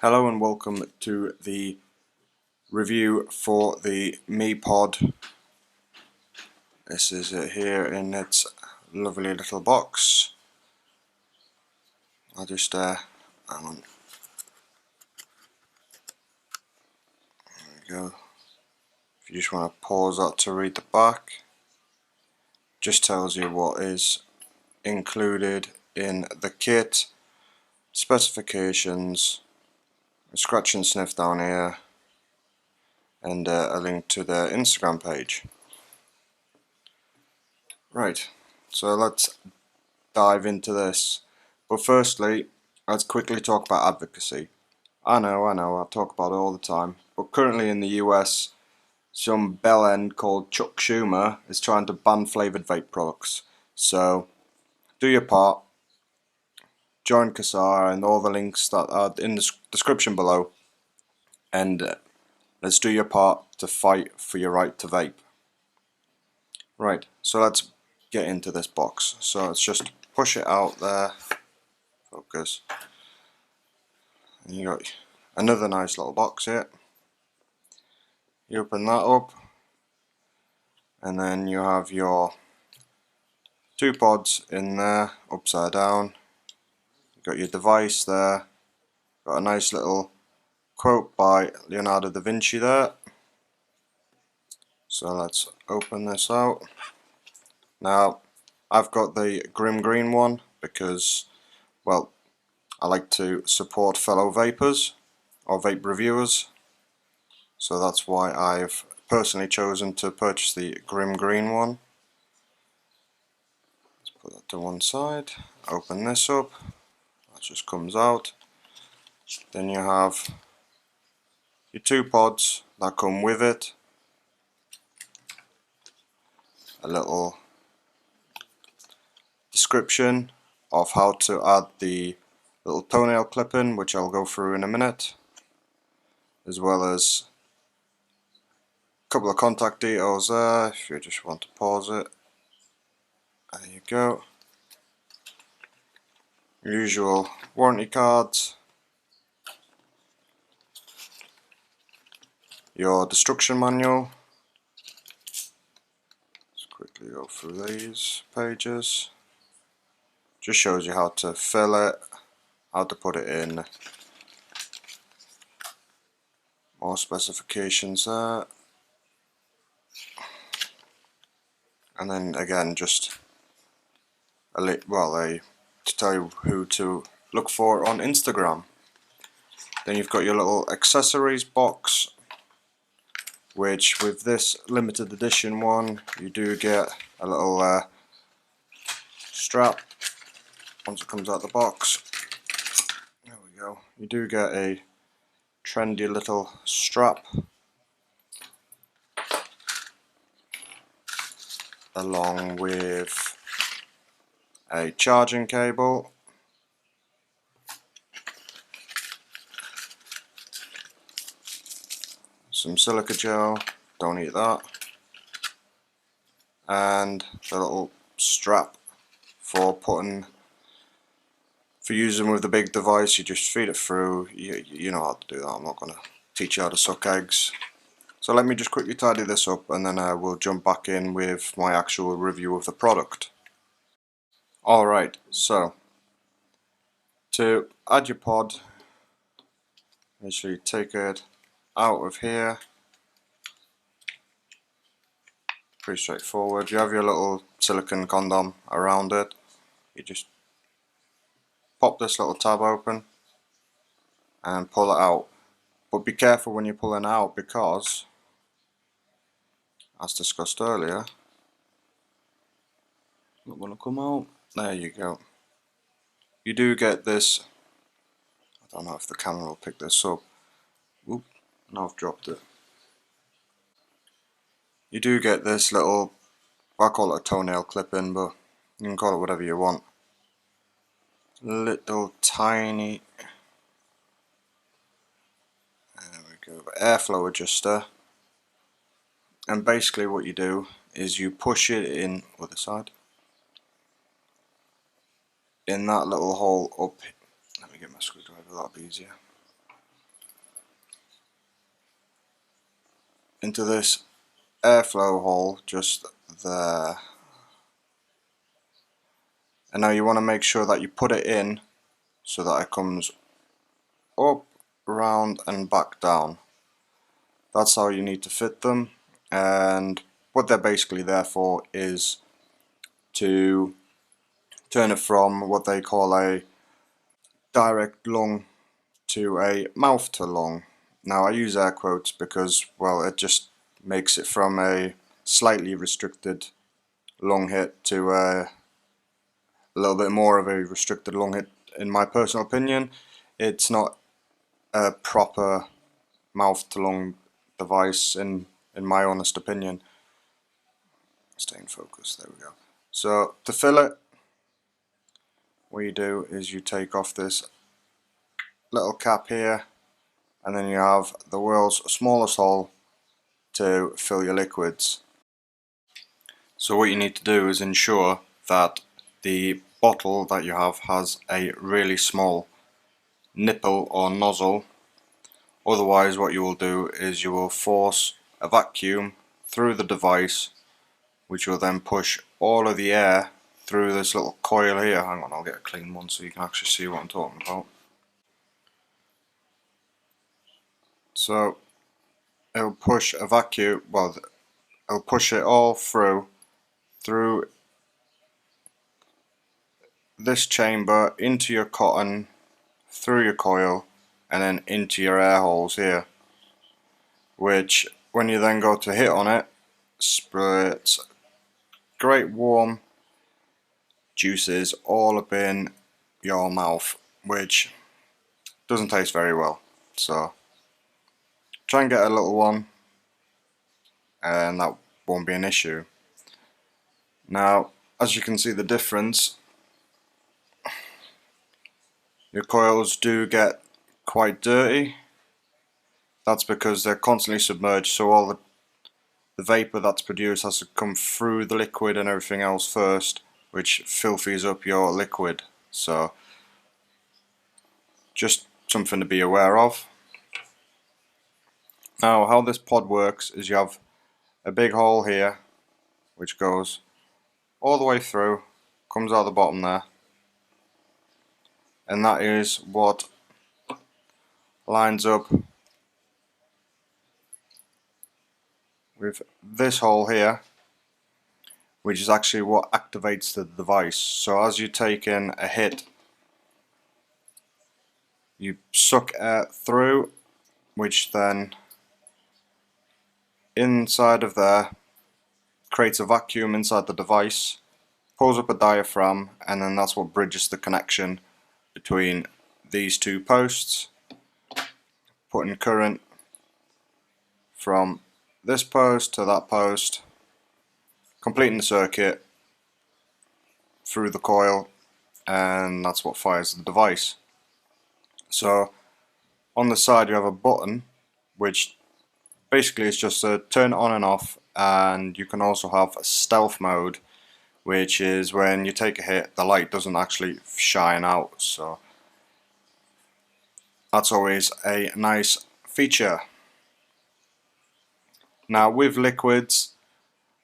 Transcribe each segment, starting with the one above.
Hello and welcome to the review for the Mi Pod. This is it here in its lovely little box. I'll just hang on. There we go. If you just want to pause that to read the back, just tells you what is included in the kit, specifications, a scratch and sniff down here, and a link to their Instagram page. Right, so let's dive into this. But firstly, let's quickly talk about advocacy. I know, I talk about it all the time. But currently in the US, some bellend called Chuck Schumer is trying to ban flavoured vape products. So, do your part. Join KONGOS and all the links that are in the description below. And let's do your part to fight for your right to vape. Right, so let's get into this box. So let's just push it out there. Focus. And you got another nice little box here. You open that up, and then you have your two pods in there, upside down. You've got your device there. Got a nice little quote by Leonardo da Vinci there. So let's open this out. Now, I've got the Grimm green one because, well, I like to support fellow vapors or vape reviewers. So that's why I've personally chosen to purchase the Grimm green one. Let's put that to one side. Open this up. That just comes out. Then you have your two pods that come with it. A little description of how to add the little toenail clip-in, which I'll go through in a minute, as well as a couple of contact details there if you just want to pause it. There you go. Usual warranty cards, your destruction manual. Let's quickly go through these pages. Just shows you how to fill it, how to put it in. More specifications there. And then again, just to tell you who to look for on Instagram. Then you've got your little accessories box, which with this limited edition one, you do get a little strap once it comes out the box. There we go. You do get a trendy little strap along with a charging cable, some silica gel, don't eat that, and the little strap for using with the big device. You just feed it through. You know how to do that. I'm not going to teach you how to suck eggs. So let me just quickly tidy this up, and then we'll jump back in with my actual review of the product. Alright, so to add your pod, literally take it out of here. Pretty straightforward. You have your little silicone condom around it. You just pop this little tab open and pull it out. But be careful when you're pulling it out, because, as discussed earlier, not going to come out. There you go. You do get this. I don't know if the camera will pick this up. Oop, now I've dropped it. You do get this little, I call it a toenail clip-in, but you can call it whatever you want. Little tiny, there we go, airflow adjuster. And basically what you do is you push it in other side, in that little hole up Let me get my screwdriver, that'll be easier. Into this airflow hole just there. And now you want to make sure that you put it in so that it comes up, round and back down. That's how you need to fit them, and what they're basically there for is to turn it from what they call a direct lung to a mouth to lung. Now I use air quotes because, well, it just makes it from a slightly restricted lung hit to a little bit more of a restricted lung hit. In my personal opinion, it's not a proper mouth to lung device in my honest opinion. Stay in focus, there we go. So to fill it, what you do is you take off this little cap here, and then you have the world's smallest hole to fill your liquids. So what you need to do is ensure that the bottle that you have has a really small nipple or nozzle. Otherwise what you will do is you will force a vacuum through the device, which will then push all of the air through this little coil here. Hang on, I'll get a clean one so you can actually see what I'm talking about. So it'll push a vacuum, well, it'll push it all through this chamber into your cotton, through your coil, and then into your air holes here, which when you then go to hit on it, spurts great warm juices all up in your mouth, which doesn't taste very well. So try and get a little one and that won't be an issue. Now as you can see the difference, your coils do get quite dirty. That's because they're constantly submerged, so all the vapor that's produced has to come through the liquid and everything else first, which filthies up your liquid. So just something to be aware of. Now how this pod works is you have a big hole here which goes all the way through, comes out the bottom there, and that is what lines up with this hole here, which is actually what activates the device. So as you take in a hit, you suck air through, which then inside of there creates a vacuum inside the device, pulls up a diaphragm, and then that's what bridges the connection between these two posts, putting current from this post to that post, completing the circuit through the coil, and that's what fires the device. So on the side you have a button which basically is just a turn on and off, and you can also have a stealth mode, which is when you take a hit the light doesn't actually shine out, so that's always a nice feature. Now with liquids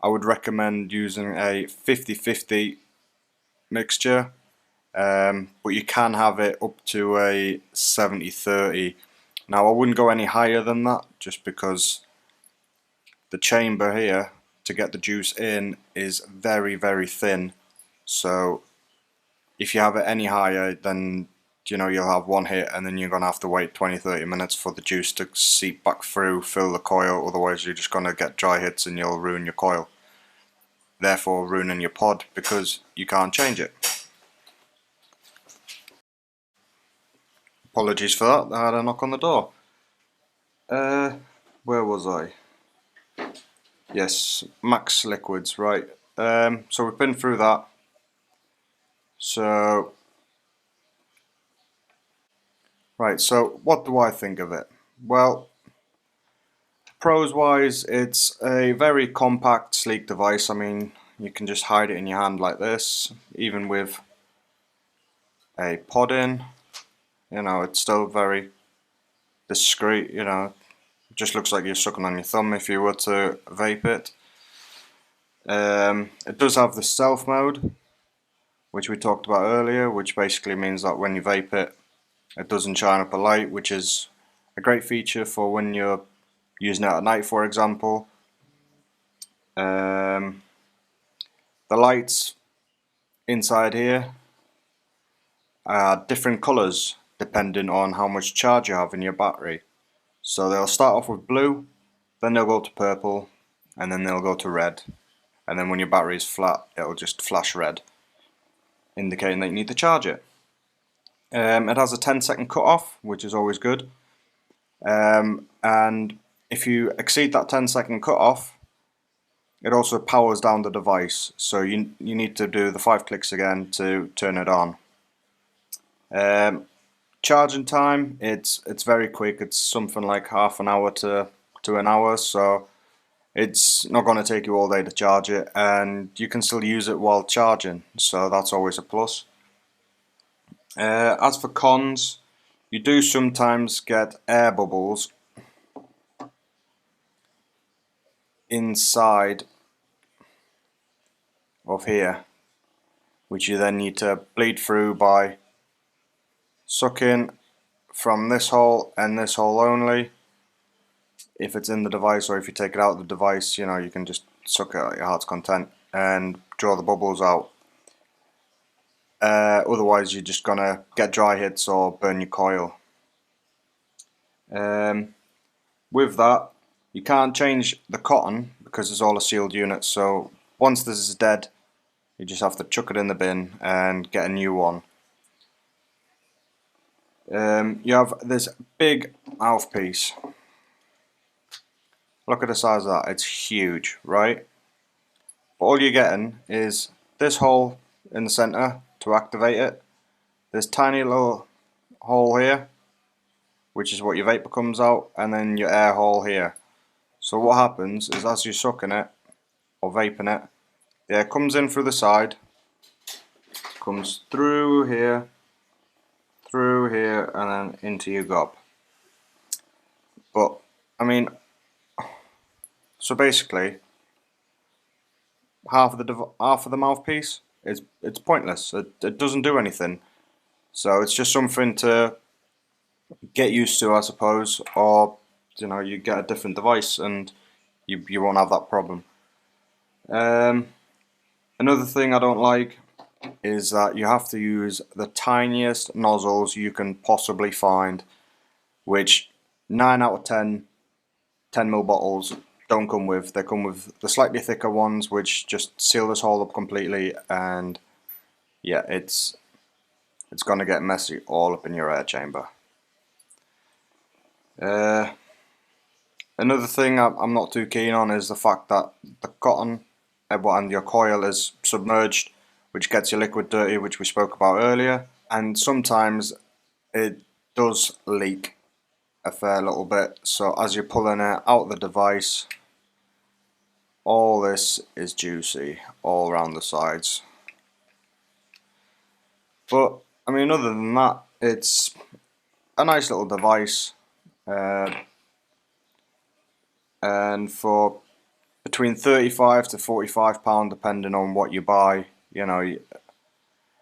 I would recommend using a 50-50 mixture, but you can have it up to a 70-30. Now I wouldn't go any higher than that just because the chamber here to get the juice in is very thin, so if you have it any higher then you'll have one hit and then you're going to have to wait 20-30 minutes for the juice to seep back through, fill the coil, otherwise you're just going to get dry hits and you'll ruin your coil, therefore ruining your pod because you can't change it. Apologies for that, I had a knock on the door. Where was I? Yes, max liquids, right. So we've been through that. So what do I think of it? Well, pros wise, it's a very compact, sleek device. I mean, you can just hide it in your hand like this, even with a pod in. You know, it's still very discreet, you know. It just looks like you're sucking on your thumb if you were to vape it. It does have the stealth mode, which we talked about earlier, which basically means that when you vape it, it doesn't shine up a light, which is a great feature for when you're using it at night, for example. The lights inside here are different colours depending on how much charge you have in your battery. So they'll start off with blue, then they'll go to purple, and then they'll go to red. And then when your battery is flat, it'll just flash red, indicating that you need to charge it. It has a 10-second cut-off, which is always good. And if you exceed that 10-second cut-off, it also powers down the device. So you need to do the 5 clicks again to turn it on. Charging time, it's very quick. It's something like half an hour to an hour. So it's not going to take you all day to charge it, and you can still use it while charging. So that's always a plus. As for cons, you do sometimes get air bubbles inside of here, which you then need to bleed through by sucking from this hole and this hole only. If it's in the device, or if you take it out of the device, you know, you can just suck it at your heart's content and draw the bubbles out. Otherwise you're just gonna get dry hits or burn your coil. With that, you can't change the cotton because it's all a sealed unit, so once this is dead, you just have to chuck it in the bin and get a new one. You have this big mouthpiece. Look at the size of that, it's huge, right? But all you're getting is this hole in the center to activate it, this tiny little hole here, which is what your vapor comes out, and then your air hole here. So what happens is, as you're sucking it or vaping it, the air comes in through the side, comes through here, and then into your gob. But I mean, so basically half of the mouthpiece it's pointless. It doesn't do anything. So it's just something to get used to, I suppose, or you know, you get a different device and you won't have that problem. Another thing I don't like is that you have to use the tiniest nozzles you can possibly find, which 9 out of 10 10mm bottles don't come with. They come with the slightly thicker ones, which just seal this hole up completely, and yeah, it's gonna get messy all up in your air chamber. Another thing I'm not too keen on is the fact that the cotton and your coil is submerged, which gets your liquid dirty, which we spoke about earlier, and sometimes it does leak a fair little bit. So as you're pulling it out of the device, all this is juicy all around the sides. But I mean, other than that, it's a nice little device, and for between £35 to £45 depending on what you buy, you know,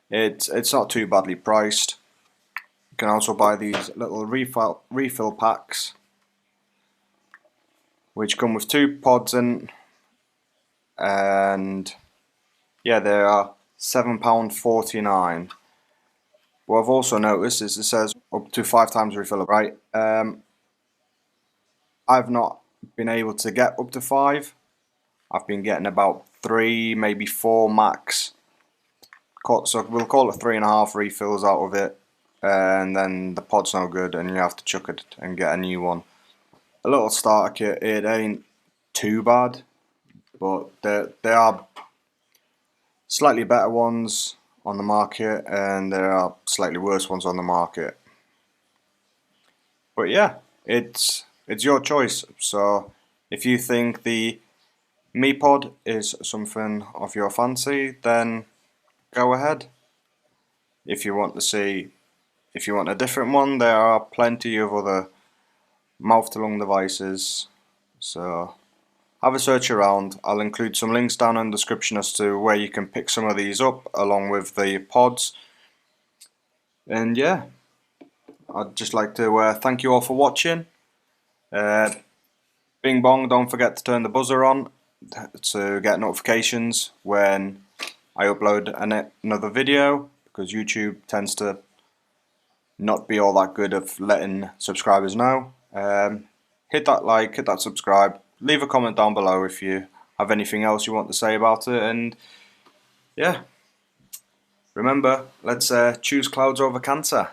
it's not too badly priced. You can also buy these little refill packs, which come with 2 pods in, and yeah, they are £7.49. What I've also noticed is it says up to 5 times refillable, right? I've not been able to get up to 5. I've been getting about 3, maybe 4 max. So we'll call it 3.5 refills out of it, and then the pod's no good and you have to chuck it and get a new one. A little starter kit, it ain't too bad, but there are slightly better ones on the market and there are slightly worse ones on the market. But yeah, it's your choice. So if you think the Mi Pod is something of your fancy, then go ahead. If you want to see if you want a different one, there are plenty of other mouth to lung devices, so have a search around. I'll include some links down in the description as to where you can pick some of these up along with the pods. And yeah, I'd just like to thank you all for watching. Bing bong, don't forget to turn the buzzer on to get notifications when I upload another video, because YouTube tends to not be all that good of letting subscribers know. Hit that like, hit that subscribe, leave a comment down below if you have anything else you want to say about it, and yeah, remember, let's choose clouds over cancer.